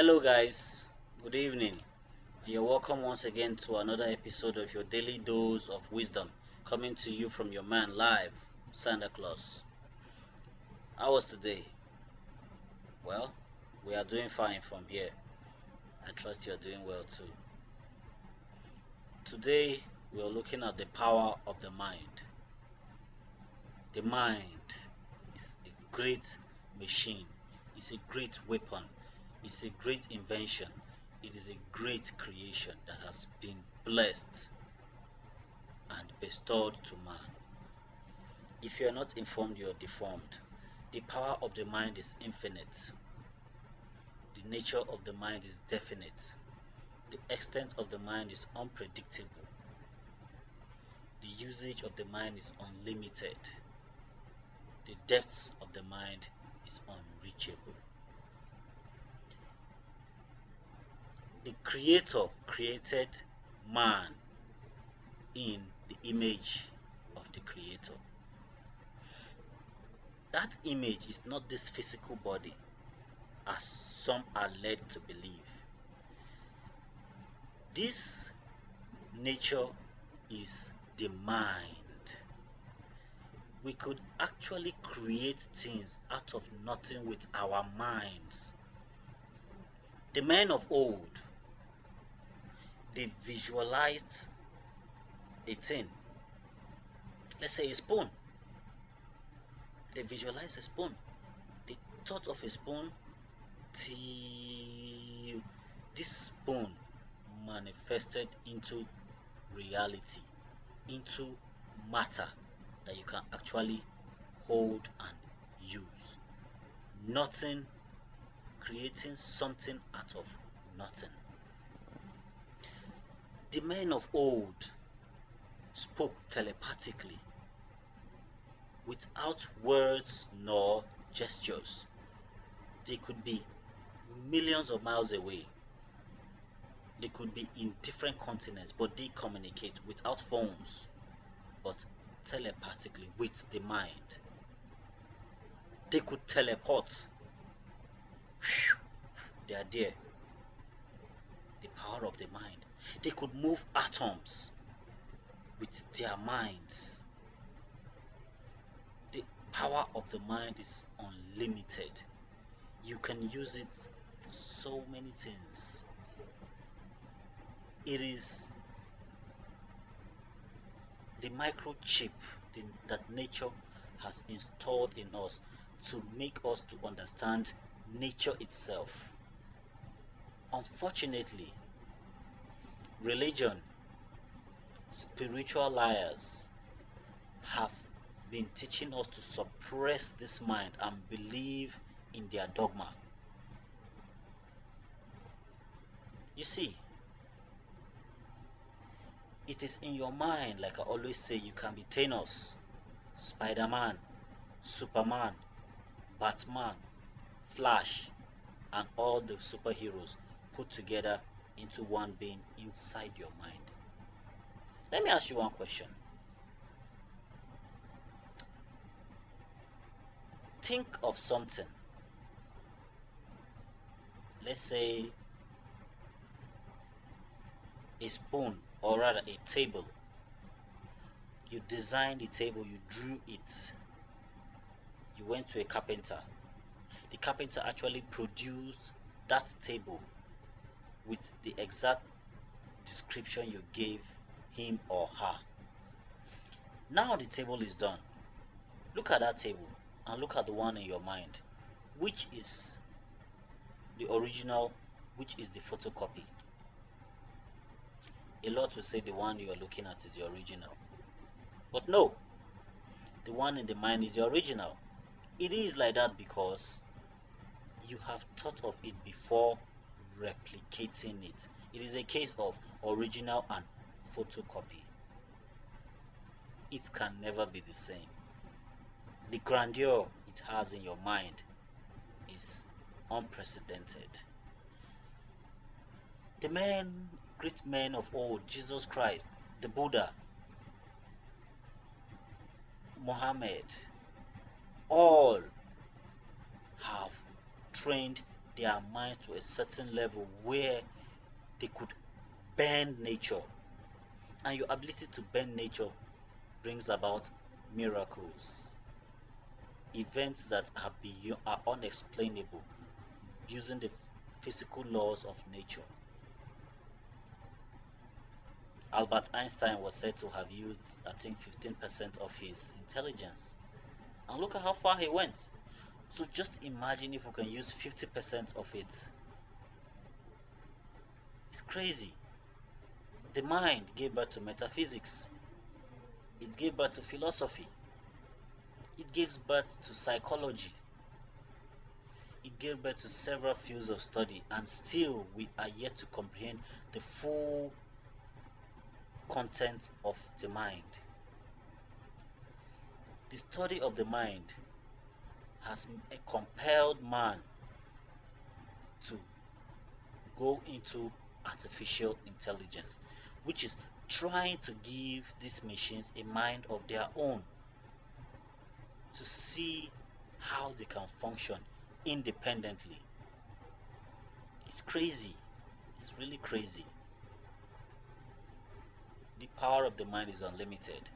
Hello, guys. Good evening. You're welcome once again to another episode of your daily dose of wisdom, coming to you from your man live, Santa Claus. How was today? Well, we are doing fine from here. I trust you're doing well too. Today, we are looking at the power of the mind. The mind is a great machine, it's a great weapon, it's a great invention, it is a great creation that has been blessed and bestowed to man. If you are not informed, you are deformed. The power of the mind is infinite. The nature of the mind is definite. The extent of the mind is unpredictable. The usage of the mind is unlimited. The depths of the mind is unreachable. The Creator created man in the image of the Creator. That image is not this physical body, as some are led to believe. This nature is the mind. We could actually create things out of nothing with our minds. The men of old, they visualized a thing. Let's say a spoon. They visualized a spoon. They thought of a spoon till this spoon manifested into reality, into matter that you can actually hold and use. Nothing, creating something out of nothing. The men of old spoke telepathically without words nor gestures. They could be millions of miles away. They could be in different continents, but they communicate without phones, but telepathically with the mind. They could teleport. They are there. The power of the mind. They could move atoms with their minds. The power of the mind is unlimited. You can use it for so many things. It is the microchip that nature has installed in us to make us to understand nature itself. Unfortunately, religion, spiritual liars have been teaching us to suppress this mind and believe in their dogma. You see, it is in your mind, like I always say, you can be Thanos, Spider-Man, Superman, Batman, Flash, and all the superheroes put together into one being inside your mind. Let me ask you one question. Think of something. Let's say a spoon, or rather a table. You designed the table, you drew it. You went to a carpenter. The carpenter actually produced that table with the exact description you gave him or her. Now the table is done. Look at that table and look at the one in your mind. Which is the original? Which is the photocopy? A lot will say the one you are looking at is the original. But no, the one in the mind is the original. It is like that because you have thought of it before replicating it. It is a case of original and photocopy. It can never be the same. The grandeur it has in your mind is unprecedented. The great men of old, Jesus Christ, the Buddha, Muhammad, all have trained their mind to a certain level where they could bend nature. And your ability to bend nature brings about miracles, events that are unexplainable using the physical laws of nature. Albert Einstein was said to have used, I think, 15% of his intelligence. And look at how far he went. So just imagine if we can use 50% of it. It's crazy. The mind gave birth to metaphysics. It gave birth to philosophy. It gives birth to psychology. It gave birth to several fields of study, and still we are yet to comprehend the full content of the mind. The study of the mind has compelled man to go into artificial intelligence, which is trying to give these machines a mind of their own to see how they can function independently. It's crazy. It's really crazy. The power of the mind is unlimited.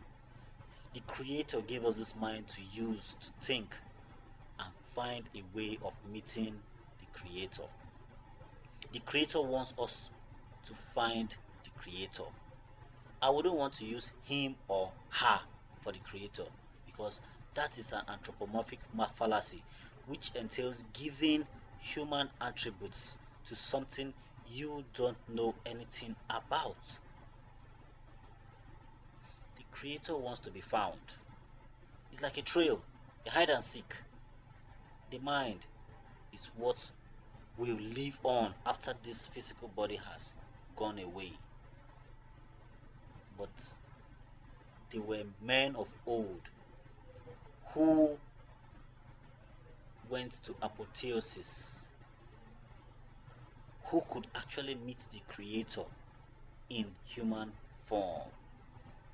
The Creator gave us this mind to use to think and find a way of meeting the Creator. The Creator wants us to find the Creator. I wouldn't want to use him or her for the Creator, because that is an anthropomorphic fallacy, which entails giving human attributes to something you don't know anything about. The Creator wants to be found. It's like a trail, a hide and seek. The mind is what will live on after this physical body has gone away. But they were men of old who went to apotheosis, who could actually meet the Creator in human form.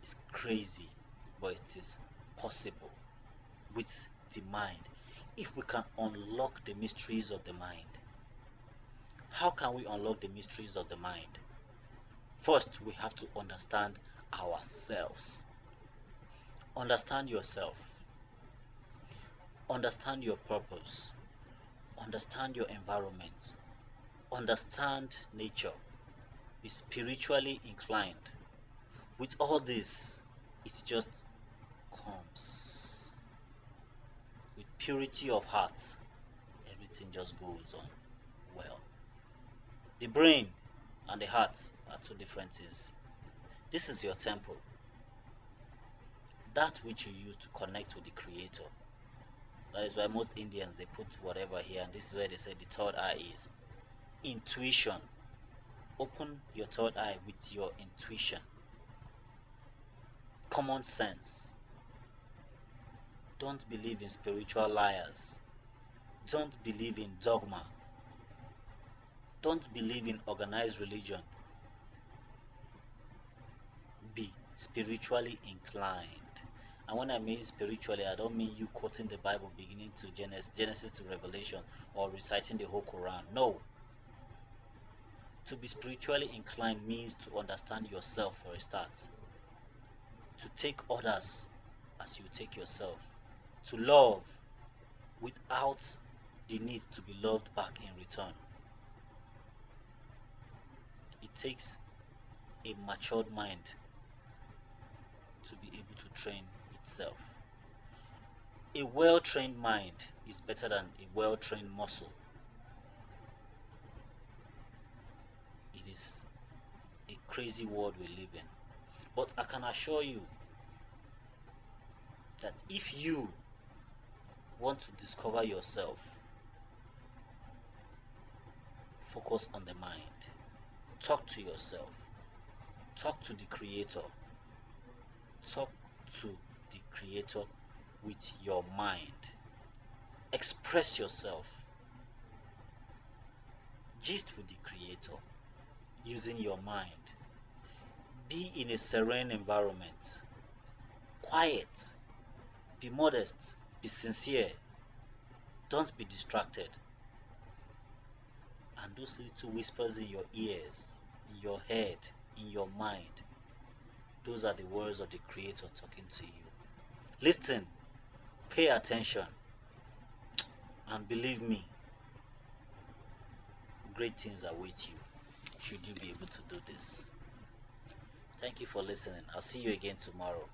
It's crazy, but it is possible with the mind. If we can unlock the mysteries of the mind. How can we unlock the mysteries of the mind? First, we have to understand ourselves. Understand yourself. Understand your purpose. Understand your environment. Understand nature. Be spiritually inclined. With all this, it just comes. With purity of heart, everything just goes on well. The brain and the heart are two different things. This is your temple. That which you use to connect with the Creator. That is why most Indians, they put whatever here, and this is where they say the third eye is. Intuition. Open your third eye with your intuition. Common sense. Don't believe in spiritual liars. Don't believe in dogma. Don't believe in organized religion. Be spiritually inclined. And when I mean spiritually, I don't mean you quoting the Bible beginning to Genesis to Revelation, or reciting the whole Quran. No. To be spiritually inclined means to understand yourself for a start. To take others as you take yourself. To love without the need to be loved back in return. It takes a matured mind to be able to train itself. A well-trained mind is better than a well-trained muscle. It is a crazy world we live in. But I can assure you that if you want to discover yourself, focus on the mind. Talk to yourself. Talk to the Creator. Talk to the Creator with your mind. Express yourself. Gist with the Creator using your mind. Be in a serene environment. Quiet. Be modest. Be sincere. Don't be distracted. those little whispers in your ears, in your head, in your mind, those are the words of the Creator talking to you. Listen, pay attention, and believe me, great things await you should you be able to do this. Thank you for listening. I'll see you again tomorrow.